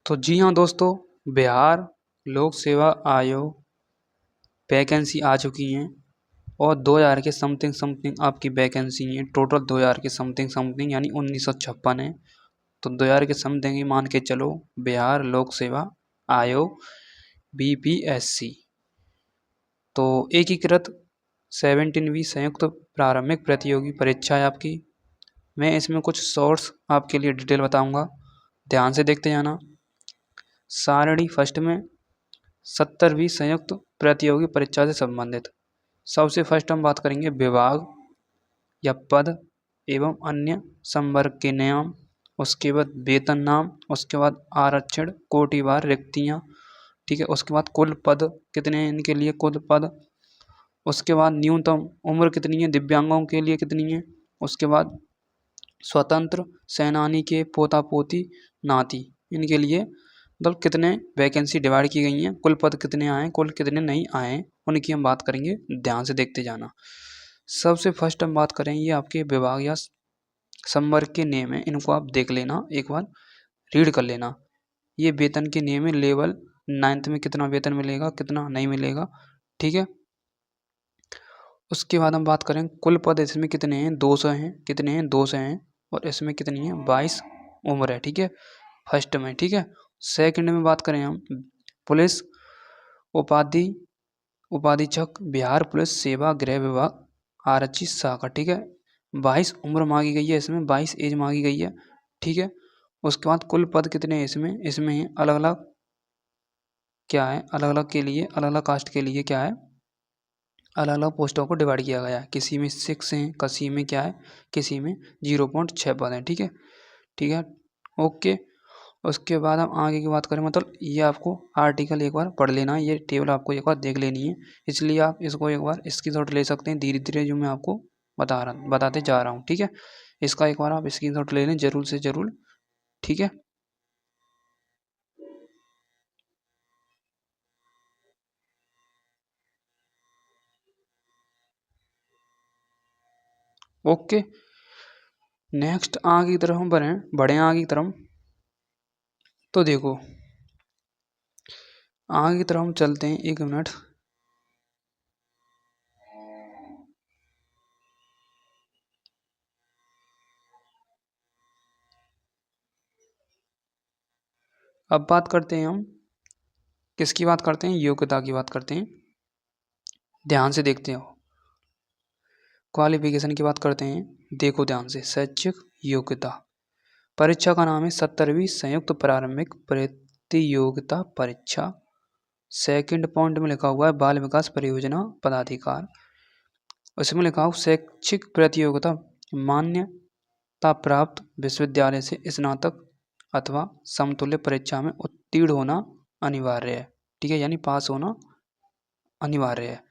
तो जी हाँ दोस्तों, बिहार लोक सेवा आयोग वैकेंसी आ चुकी हैं और 2000 के समथिंग समथिंग आपकी वैकेंसी है। टोटल 2000 के समथिंग समथिंग यानी 1956 है। तो 2000 के समथिंग ही मान के चलो। बिहार लोक सेवा आयोग बीपीएससी तो एकीकृत 17वीं संयुक्त प्रारंभिक प्रतियोगी परीक्षा है आपकी। मैं इसमें कुछ शॉर्ट्स आपके लिए डिटेल बताऊंगा, ध्यान से देखते जाना। सारणी फर्स्ट में 70वीं संयुक्त प्रतियोगी परीक्षा से संबंधित सबसे फर्स्ट हम बात करेंगे विभाग या पद एवं अन्य संवर्ग के नाम, उसके बाद वेतन नाम, उसके बाद आरक्षण कोटिवार रिक्तियाँ, ठीक है। उसके बाद कुल पद कितने हैं इनके लिए, कुल पद। उसके बाद न्यूनतम उम्र कितनी है, दिव्यांगों के लिए कितनी है। उसके बाद स्वतंत्र सेनानी के पोता पोती नाती, इनके लिए मतलब कितने वैकेंसी डिवाइड की गई हैं, कुल पद कितने आए, कुल कितने नहीं आए, उनकी हम बात करेंगे, ध्यान से देखते जाना। सबसे फर्स्ट हम बात करें, ये आपके विभाग या संवर्ग के नेम है, इनको आप देख लेना, एक बार रीड कर लेना। ये वेतन के नेम है, लेवल 9th में कितना वेतन मिलेगा, कितना नहीं मिलेगा, ठीक है। उसके बाद हम बात करें कुल पद, इसमें कितने हैं, 200 हैं, कितने हैं, 200 हैं। और इसमें कितनी है, 22 उम्र है, ठीक है, फर्स्ट में, ठीक है। सेकंड में बात करें हम पुलिस उपाधि उपाधीक्षक बिहार पुलिस सेवा गृह विभाग आरक्षी शाखा, ठीक है। 22 उम्र मांगी गई है, इसमें 22 एज मांगी गई है, ठीक है। उसके बाद कुल पद कितने हैं इसमें, इसमें अलग अलग क्या है, अलग अलग के लिए, अलग अलग कास्ट के लिए क्या है, अलग अलग पोस्टों को डिवाइड किया गया है। किसी में 6 हैं, किसी में क्या है, किसी में 0.6 पद हैं, ठीक है, ठीक है, ओके। उसके बाद हम आगे की बात करें, मतलब ये आपको आर्टिकल एक बार पढ़ लेना है, ये टेबल आपको एक बार देख लेनी है, इसलिए आप इसको एक बार स्क्रीनशॉट ले सकते हैं। धीरे धीरे जो मैं आपको बताते जा रहा हूँ, ठीक है। इसका एक बार आप स्क्रीनशॉट ले लें जरूर से जरूर, ठीक है। ओके, नेक्स्ट आगे की तरफ हम बढ़े आगे की तरफ। तो देखो आगे की तरफ हम चलते हैं, एक मिनट। अब बात करते हैं हम किसकी बात करते हैं, योग्यता की बात करते हैं, ध्यान से देखते हो। क्वालिफिकेशन की बात करते हैं, देखो ध्यान से। शैक्षिक योग्यता परीक्षा का नाम है 70वीं संयुक्त प्रारंभिक प्रतियोगिता परीक्षा। सेकंड पॉइंट में लिखा हुआ है बाल विकास परियोजना पदाधिकार। उसमें लिखा हुआ शैक्षिक प्रतियोगिता मान्यता प्राप्त विश्वविद्यालय से स्नातक अथवा समतुल्य परीक्षा में उत्तीर्ण होना अनिवार्य है, ठीक है, यानी पास होना अनिवार्य है।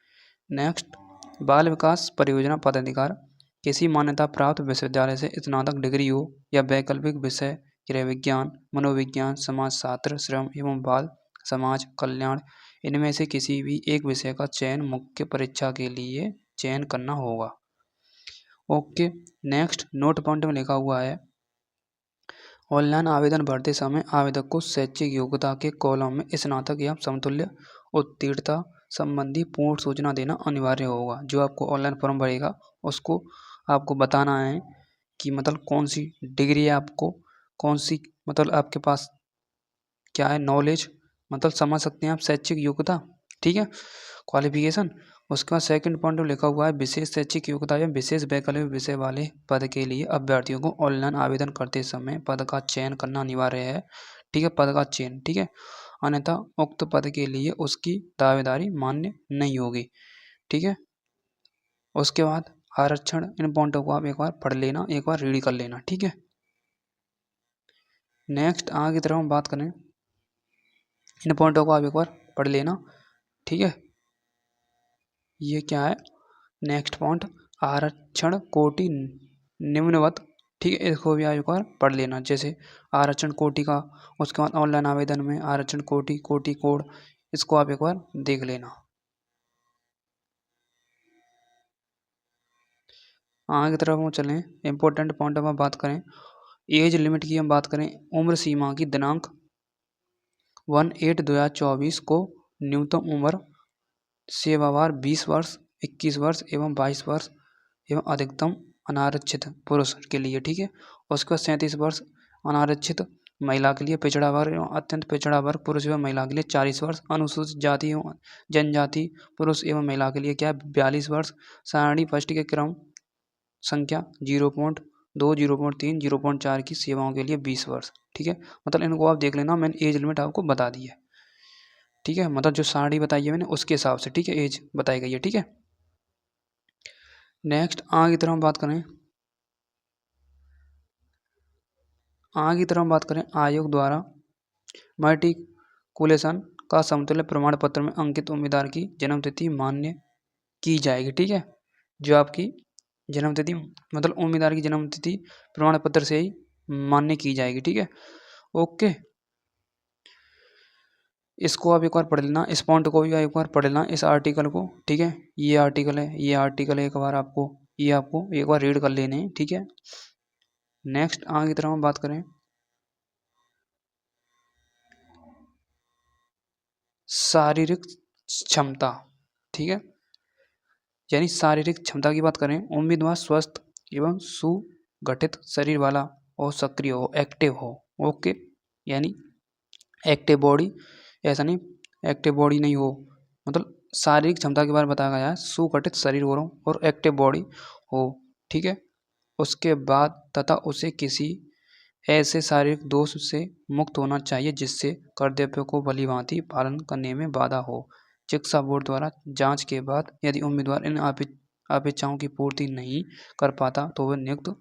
नेक्स्ट, बाल विकास परियोजना पदाधिकार किसी मान्यता प्राप्त विश्वविद्यालय से स्नातक डिग्री हो या वैकल्पिक विषय गृह विज्ञान, मनोविज्ञान, समाजशास्त्र, श्रम एवं बाल समाज कल्याण, इनमें से किसी भी एक विषय का चयन मुख्य परीक्षा के लिए चयन करना होगा। ओके, नेक्स्ट नोट पॉइंट में लिखा हुआ है ऑनलाइन आवेदन भरते समय आवेदक को शैक्षिक योग्यता के कॉलम में स्नातक या समतुल्य उत्तीर्णता संबंधी पूर्ण सूचना देना अनिवार्य होगा। जो आपको ऑनलाइन फॉर्म भरेगा उसको आपको बताना है कि मतलब कौन सी डिग्री है आपको, कौन सी मतलब आपके पास क्या है नॉलेज, मतलब समझ सकते हैं आप शैक्षिक योग्यता, ठीक है, क्वालिफिकेशन। उसके बाद सेकंड पॉइंट में लिखा हुआ है विशेष शैक्षिक योग्यता या विशेष वैकल्पिक विषय वाले पद के लिए अभ्यर्थियों को ऑनलाइन आवेदन करते समय पद का चयन करना अनिवार्य है, ठीक है, पद का चयन, ठीक है, अन्यथा उक्त पद के लिए उसकी दावेदारी मान्य नहीं होगी, ठीक है। उसके बाद आरक्षण, इन पॉइंटों को आप एक बार पढ़ लेना, एक बार रीड कर लेना, ठीक है। नेक्स्ट आगे की तरफ हम बात करें, इन पॉइंटों को आप एक बार पढ़ लेना, ठीक है। ये क्या है, नेक्स्ट पॉइंट आरक्षण कोटि निम्नवत, ठीक है, इसको भी आप एक बार पढ़ लेना। जैसे आरक्षण कोटि का, उसके बाद ऑनलाइन आवेदन में आरक्षण कोटि कोटि कोड, इसको आप एक बार देख लेना। आगे की तरफ हम चलें, इंपॉर्टेंट पॉइंट हम बात करें, एज लिमिट की हम बात करें, उम्र सीमा की दिनांक 1/8/2024 को न्यूनतम उम्र सेवावार 20 वर्ष, 21 वर्ष एवं 22 वर्ष एवं अधिकतम अनारक्षित पुरुष के लिए, ठीक है। उसके बाद 37 वर्ष अनारक्षित महिला के लिए, पिछड़ा वर्ग एवं अत्यंत पिछड़ा वर्ग पुरुष एवं महिला के लिए 40 वर्ष, अनुसूचित जाति एवं जनजाति पुरुष एवं महिला के लिए क्या है 42 वर्ष, सारणी फर्स्ट के क्रम संख्या 0.2, 0.3, 0.4 की सेवाओं के लिए 20 वर्ष, ठीक है। मतलब इनको आप देख लेना, मैंने एज लिमिट आपको बता दी है, ठीक है। मतलब जो सारणी बताई है मैंने उसके हिसाब से, ठीक है, एज बताई गई है, ठीक है। नेक्स्ट आगे की तरफ हम बात करें, आयोग द्वारा मैट्रिकुलेशन का समतुल्य प्रमाण पत्र में अंकित उम्मीदवार की जन्मतिथि मान्य की जाएगी, ठीक है। जो आपकी जन्मतिथि मतलब उम्मीदवार की जन्मतिथि प्रमाण पत्र से ही मान्य की जाएगी, ठीक है। ओके, इसको आप एक बार पढ़ लेना, इस पॉइंट को भी एक बार पढ़ लेना, इस आर्टिकल को, ठीक है। ये आर्टिकल है, ये आर्टिकल एक बार आपको एक बार रीड कर लेने हैं, ठीक है। नेक्स्ट आगे की तरफ हम बात करें, शारीरिक क्षमता, ठीक है। यानी शारीरिक क्षमता की बात करें, उम्मीदवार स्वस्थ एवं सुगठित शरीर वाला और सक्रिय हो, एक्टिव हो, ओके। यानी एक्टिव बॉडी, ऐसा नहीं एक्टिव बॉडी नहीं हो, मतलब शारीरिक क्षमता के बारे में बताया गया है, सुगठित शरीर हो और एक्टिव बॉडी हो, ठीक है। उसके बाद तथा उसे किसी ऐसे शारीरिक दोष से मुक्त होना चाहिए जिससे कर्तव्यों को भलीभांति पालन करने में बाधा हो। चिकित्सा बोर्ड द्वारा जांच के बाद यदि उम्मीदवार इन अपेक्षाओं की पूर्ति नहीं कर पाता तो वह नियुक्त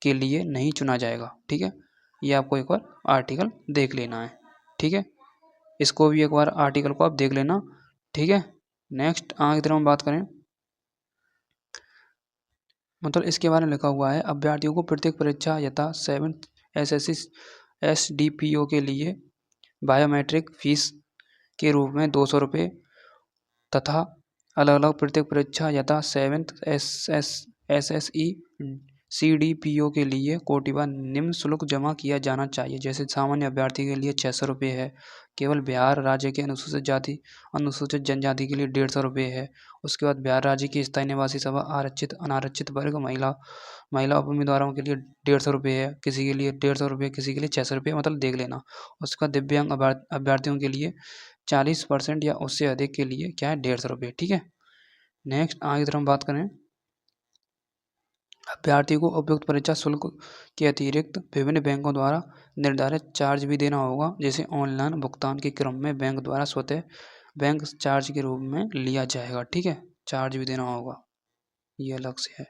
के लिए नहीं चुना जाएगा, ठीक है। ये आपको एक बार आर्टिकल देख लेना है, ठीक है। इसको भी एक बार आर्टिकल को आप देख लेना, ठीक है। नेक्स्ट आगे की तरफ हम बात करें, मतलब इसके बारे में लिखा हुआ है, अभ्यर्थियों को प्रत्येक परीक्षा यथा 7th SSC SDPO के लिए बायोमेट्रिक फीस के रूप में 200 रुपये तथा अलग अलग प्रत्येक परीक्षा यथा 7th SSE CDPO के लिए कोटिवार निम्न शुल्क जमा किया जाना चाहिए। जैसे सामान्य अभ्यर्थी के लिए 600 रुपये है, केवल बिहार राज्य के अनुसूचित जनजाति के लिए 150 रुपये है। उसके बाद बिहार राज्य की स्थायी निवासी सभा आरक्षित अनारक्षित वर्ग महिला उम्मीदवारों के लिए 150 रुपये है, किसी के लिए 150 रुपये, किसी के लिए 600 रुपये, मतलब देख लेना। उसका दिव्यांग अभ्यर्थियों के लिए 40% या उससे अधिक के लिए क्या है 150 रुपये, ठीक है। नेक्स्ट आगे की तरफ हम बात करें, अभ्यर्थी को उपयुक्त परीक्षा शुल्क के अतिरिक्त विभिन्न बैंकों द्वारा निर्धारित चार्ज भी देना होगा, जैसे ऑनलाइन भुगतान के क्रम में बैंक द्वारा स्वतः बैंक चार्ज के रूप में लिया जाएगा, ठीक है। चार्ज भी देना होगा, ये अलग से है,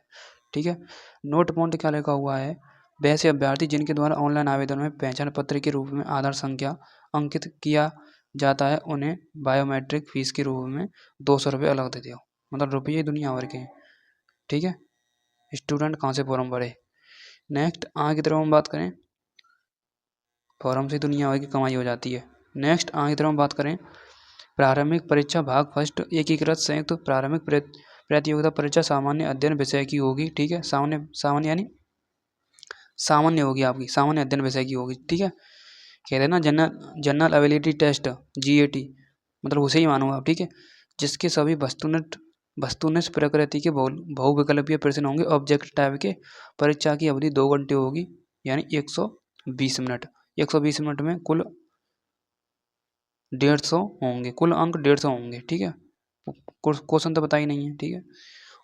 ठीक है। नोट पॉइंट क्या लिखा हुआ है, वैसे अभ्यर्थी जिनके द्वारा ऑनलाइन आवेदन में पहचान पत्र के रूप में आधार संख्या अंकित किया जाता है उन्हें बायोमेट्रिक फीस के रूप में 200 रुपये अलग दे दो, मतलब रुपये दुनिया भर के, ठीक है। स्टूडेंट कहाँ से फॉर्म भरे। नेक्स्ट आगे की तरफ हम बात करें, फॉर्म से दुनिया भर की कमाई हो जाती है। नेक्स्ट आगे की तरफ हम बात करें, प्रारंभिक परीक्षा भाग फर्स्ट एकीकृत संयुक्त प्रारंभिक प्रतियोगिता परीक्षा सामान्य अध्ययन विषय की होगी, ठीक है। सामान्य यानी सामान्य होगी, आपकी सामान्य अध्ययन विषय की होगी, ठीक है। कहते हैं ना जनरल एबिलिटी टेस्ट GAT, मतलब उसे ही मानो आप, ठीक है। जिसके सभी वस्तुनिष्ठ प्रकृति के बहुविकल्पीय प्रश्न होंगे, ऑब्जेक्ट टाइप के। परीक्षा की अवधि 2 घंटे होगी, यानी 120 मिनट। 120 मिनट में कुल 150 होंगे, कुल अंक 150 होंगे, ठीक है। क्वेश्चन तो पता ही नहीं है, ठीक है।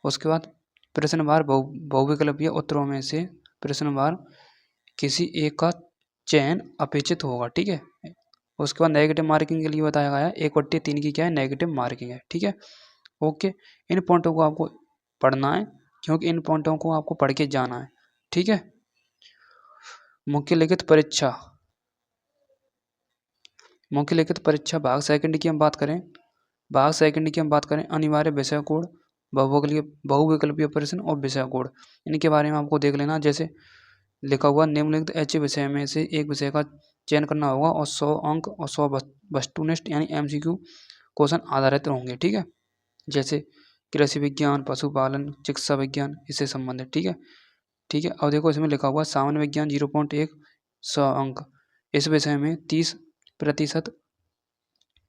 उसके बाद प्रश्नवार बहुविकल्पीय उत्तरों में से प्रश्नवार किसी एक का चयन अपेक्षित होगा, ठीक है। उसके बाद नेगेटिव मार्किंग के लिए बताया गया है, 1/3 की क्या है नेगेटिव मार्किंग है, ठीक है। ओके, इन पॉइंटों को आपको पढ़ना है, क्योंकि इन पॉइंटों को आपको पढ़ के जाना है, ठीक है। मुख्य लिखित परीक्षा भाग सेकंड की हम बात करें, अनिवार्य विषय कोड, बहुविकल्पीय प्रश्न और विषय कोड, इनके बारे में आपको देख लेना। जैसे लिखा हुआ निम्नलिखित ऐसे विषय में से एक विषय का चयन करना होगा और 100 अंक और 100 वस्तुनिष्ठ यानी MCQ क्वेश्चन आधारित होंगे, ठीक है। जैसे कृषि विज्ञान, पशुपालन, चिकित्सा विज्ञान, इससे संबंधित, ठीक है। अब देखो इसमें लिखा हुआ सामान्य विज्ञान 0.1 100 अंक, इस विषय में 30 प्रतिशत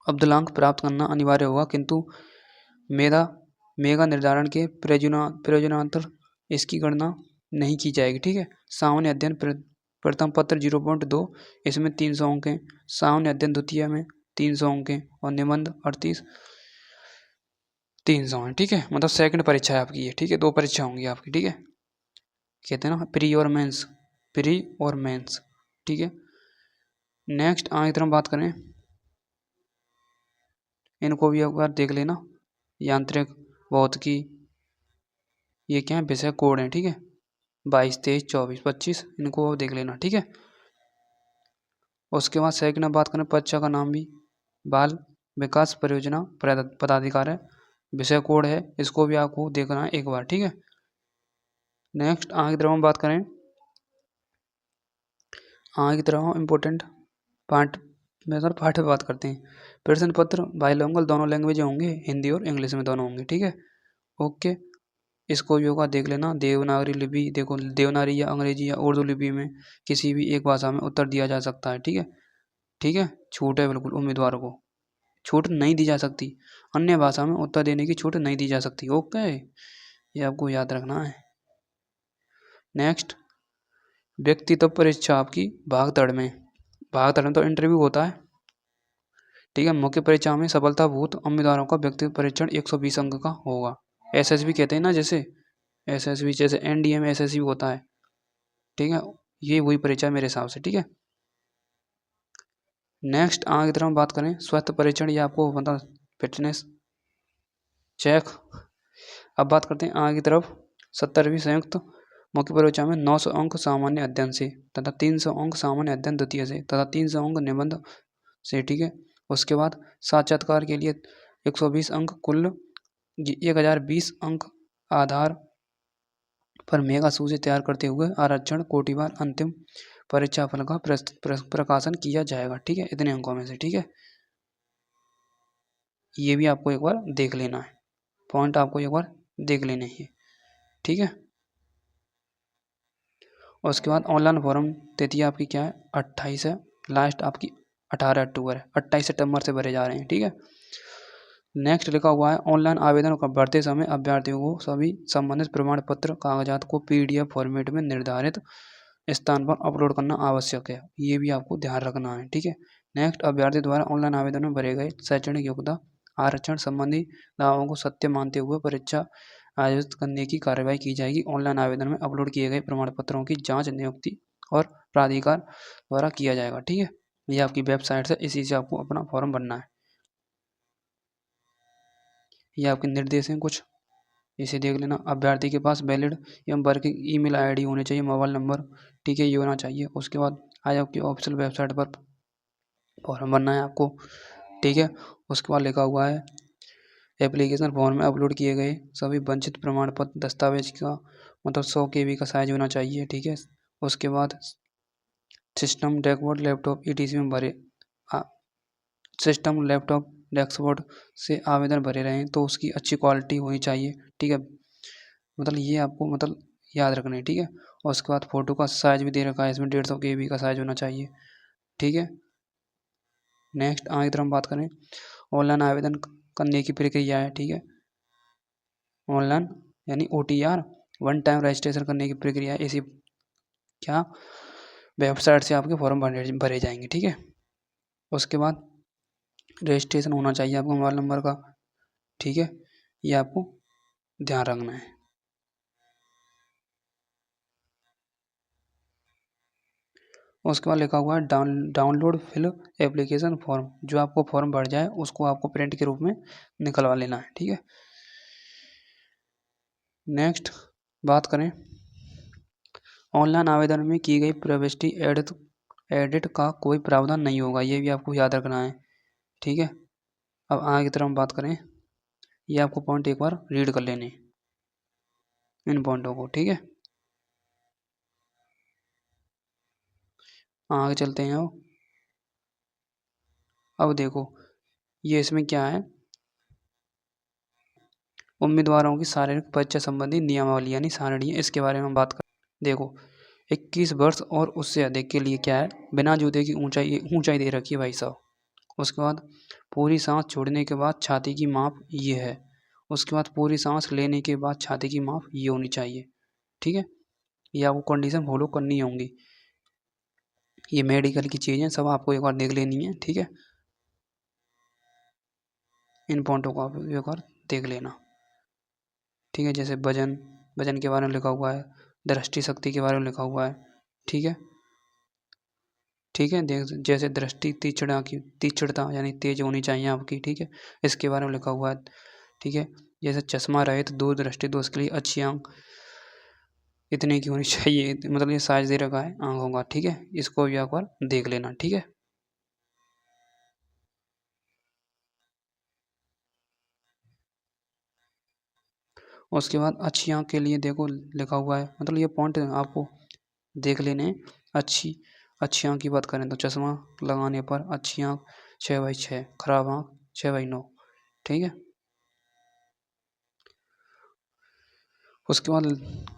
अब्दुलांक प्राप्त करना अनिवार्य होगा, किंतु मेगा निर्धारण के प्रयोजनांतर इसकी गणना नहीं की जाएगी। ठीक है। सामान्य अध्ययन प्रथम पत्र 0.2, इसमें 300 अंक हैं। सामान्य अध्ययन द्वितीय में 300 अंक हैं और निबंध 38 300 हैं। ठीक है, मतलब सेकंड परीक्षा है आपकी ये। ठीक है, 2 परीक्षा होंगी आपकी। ठीक है, कहते हैं ना प्री और मेंस, प्री और मेंस। ठीक है, नेक्स्ट आगे तरफ बात करें, इनको भी एक बार देख लेना। यांत्रिक, भौतिकी, ये क्या है, विषय कोड है। ठीक है, 22, 23, 24, 25, इनको देख लेना। ठीक है, उसके बाद सेकंड बात करें, परीक्षा का नाम भी बाल विकास परियोजना पदाधिकारी है, विषय कोड है, इसको भी आपको देखना है एक बार। ठीक है, नेक्स्ट आगे की तरफ हम बात करें, आगे की तरफ इम्पोर्टेंट पार्ट में सर पार्ट पे बात करते हैं। प्रश्न पत्र बाइलिंगुअल दोनों लैंग्वेज होंगे, हिंदी और इंग्लिश में दोनों होंगे। ठीक है, ओके, इसको भी होगा देख लेना। देवनागरी लिपि, देखो देवनागरी या अंग्रेजी या उर्दू लिपि में किसी भी एक भाषा में उत्तर दिया जा सकता है। ठीक है, ठीक है, छूट है बिल्कुल, उम्मीदवार को छूट नहीं दी जा सकती, अन्य भाषा में उत्तर देने की छूट नहीं दी जा सकती। ओके, ये आपको याद रखना है। नेक्स्ट, व्यक्तित्व परीक्षा आपकी भागदड़ में तो इंटरव्यू होता है। ठीक है, मुख्य परीक्षा में सफलताभूत उम्मीदवारों का व्यक्तित्व परीक्षण 120 अंक का होगा। एसएसबी कहते हैं ना, जैसे एसएसबी, जैसे एनडीए में एसएसबी होता है। ठीक है, ये वही परीक्षा है मेरे हिसाब से। ठीक है, नेक्स्ट आगे की तरफ बात करें, स्वास्थ्य परीक्षण, ये आपको मतलब फिटनेस चेक। अब बात करते हैं आगे की तरफ, 70वीं संयुक्त मुख्य परीक्षा में 900 अंक सामान्य अध्ययन से तथा 300 अंक सामान्य अध्ययन द्वितीय से तथा 300 अंक निबंध से। ठीक है, उसके बाद साक्षात्कार के लिए 120 अंक, कुल 1020 अंक आधार पर मेगा सूची तैयार करते हुए आरक्षण कोटिवार अंतिम परीक्षा फल का प्रकाशन किया जाएगा। ठीक है, इतने अंकों में से। ठीक है, ये भी आपको एक बार देख लेना है, पॉइंट आपको एक बार देख लेने हैं। ठीक है, उसके बाद ऑनलाइन फॉर्म तिथि आपकी क्या है, 28 है, लास्ट आपकी 18 अक्टूबर है, 28 सितंबर से भरे जा रहे हैं। ठीक है, नेक्स्ट लिखा हुआ है, ऑनलाइन आवेदन भरते समय अभ्यर्थियों को सभी संबंधित प्रमाण पत्र कागजात को पीडीएफ फॉर्मेट में निर्धारित स्थान पर अपलोड करना आवश्यक है, ये भी आपको ध्यान रखना है। ठीक है, नेक्स्ट, अभ्यर्थी द्वारा ऑनलाइन आवेदन में भरे गए शैक्षणिक योग्यता आरक्षण संबंधी दावों को सत्य मानते हुए परीक्षा आयोजित करने की कार्रवाई की जाएगी। ऑनलाइन आवेदन में अपलोड किए गए प्रमाण पत्रों की जांच नियुक्ति और प्राधिकार द्वारा किया जाएगा। ठीक है, ये आपकी वेबसाइट से, इसी से आपको अपना फॉर्म भरना है। ये आपके निर्देश हैं कुछ, इसे देख लेना। अभ्यर्थी के पास वैलिड एवं वर्किंग ईमेल आईडी होनी चाहिए, मोबाइल नंबर। ठीक है, ये होना चाहिए। उसके बाद आयोग की ऑफिशियल वेबसाइट पर फॉर्म भरना है आपको। ठीक है, उसके बाद लिखा हुआ है, एप्लीकेशन फॉर्म में अपलोड किए गए सभी वंचित प्रमाण पत्र दस्तावेज का मतलब 100 KB का साइज होना चाहिए। ठीक है, उसके बाद सिस्टम, डैशबोर्ड, लैपटॉप ETC में भरे सिस्टम, लैपटॉप, डेस्कबोर्ड से आवेदन भरे रहें तो उसकी अच्छी क्वालिटी होनी चाहिए। ठीक है, मतलब ये आपको मतलब याद रखना है। ठीक है, और उसके बाद फ़ोटो का साइज भी दे रखा है इसमें, 150 KB का साइज होना चाहिए। ठीक है, नेक्स्ट आगे तरफ हम बात करें, ऑनलाइन आवेदन करने की प्रक्रिया है। ठीक है, ऑनलाइन यानी OTR, वन टाइम रजिस्ट्रेशन करने की प्रक्रिया है। इसी क्या वेबसाइट से आपके फॉर्म भरे जाएंगे। ठीक है, उसके बाद रजिस्ट्रेशन होना चाहिए आपको मोबाइल नंबर का। ठीक है, ये आपको ध्यान रखना है। उसके बाद लिखा हुआ है, डाउनलोड फिल एप्लीकेशन फॉर्म, जो आपको फॉर्म भर जाए उसको आपको प्रिंट के रूप में निकलवा लेना है। ठीक है, नेक्स्ट बात करें, ऑनलाइन आवेदन में की गई प्रविष्टि एडिट का कोई प्रावधान नहीं होगा, ये भी आपको याद रखना है। ठीक है, अब आगे की तरफ हम बात करें, ये आपको पॉइंट एक बार रीड कर लेने इन पॉइंटों को। ठीक है, आगे चलते हैं। अब देखो, ये इसमें क्या है, उम्मीदवारों की शारीरिक परीक्षा संबंधी नियमावली यानी सारणी है, इसके बारे में हम बात कर। देखो, 21 वर्ष और उससे अधिक के लिए क्या है, बिना जूते की ऊंचाई दे रखी है भाई साहब। उसके बाद पूरी सांस छोड़ने के बाद छाती की माप ये है। उसके बाद पूरी सांस लेने के बाद छाती की माप ये होनी चाहिए। ठीक है, ये आपको कंडीशन फॉलो करनी होंगी। ये मेडिकल की चीज़ें सब आपको एक बार देख लेनी है। ठीक है, इन पॉइंटों को आप एक बार देख लेना। ठीक है, जैसे वजन के बारे में लिखा हुआ है, दृष्टि शक्ति के बारे में लिखा हुआ है। ठीक है, ठीक है, देख जैसे दृष्टि तीक्ष्णता यानी तेज होनी चाहिए आपकी। ठीक है, इसके बारे में लिखा हुआ है। ठीक है, जैसे चश्मा रहित दूरदृष्टि दोष के लिए अच्छी आंख इतने की होनी चाहिए, मतलब ये साइज दे रखा है आंखों का। ठीक है, इसको भी एक बार देख लेना। ठीक है, उसके बाद अच्छी आंख के लिए देखो लिखा हुआ है, मतलब ये पॉइंट आपको देख लेने हैं। अच्छी अच्छी आँख की बात करें तो चश्मा लगाने पर अच्छी आँख 6/6, खराब आँख 6/9। ठीक है, उसके बाद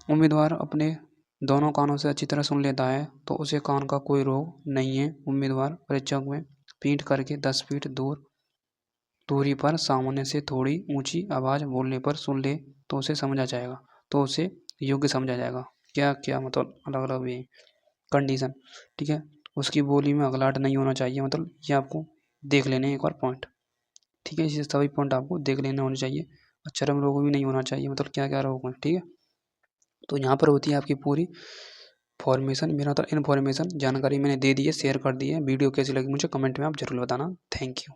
उम्मीदवार अपने दोनों कानों से अच्छी तरह सुन लेता है तो उसे कान का कोई रोग नहीं है। उम्मीदवार परीक्षक में पीठ करके 10 फीट दूरी पर सामने से थोड़ी ऊंची आवाज़ बोलने पर सुन ले तो उसे समझा जाएगा, तो उसे योग्य समझा जाएगा। क्या क्या मतलब अलग अलग ये कंडीशन। ठीक है, उसकी बोली में अगलाट नहीं होना चाहिए, मतलब ये आपको देख लेने एक बार पॉइंट। ठीक है, इसे सभी पॉइंट आपको देख लेने होने चाहिए। और चर्म रोग भी नहीं होना चाहिए, मतलब क्या क्या रोग हैं। ठीक है, तो यहाँ पर होती है आपकी पूरी फॉर्मेशन। मेरा तो इन्फॉर्मेशन जानकारी मैंने दे दी है, शेयर कर दी है। वीडियो कैसी लगी मुझे कमेंट में आप जरूर बताना। Thank you.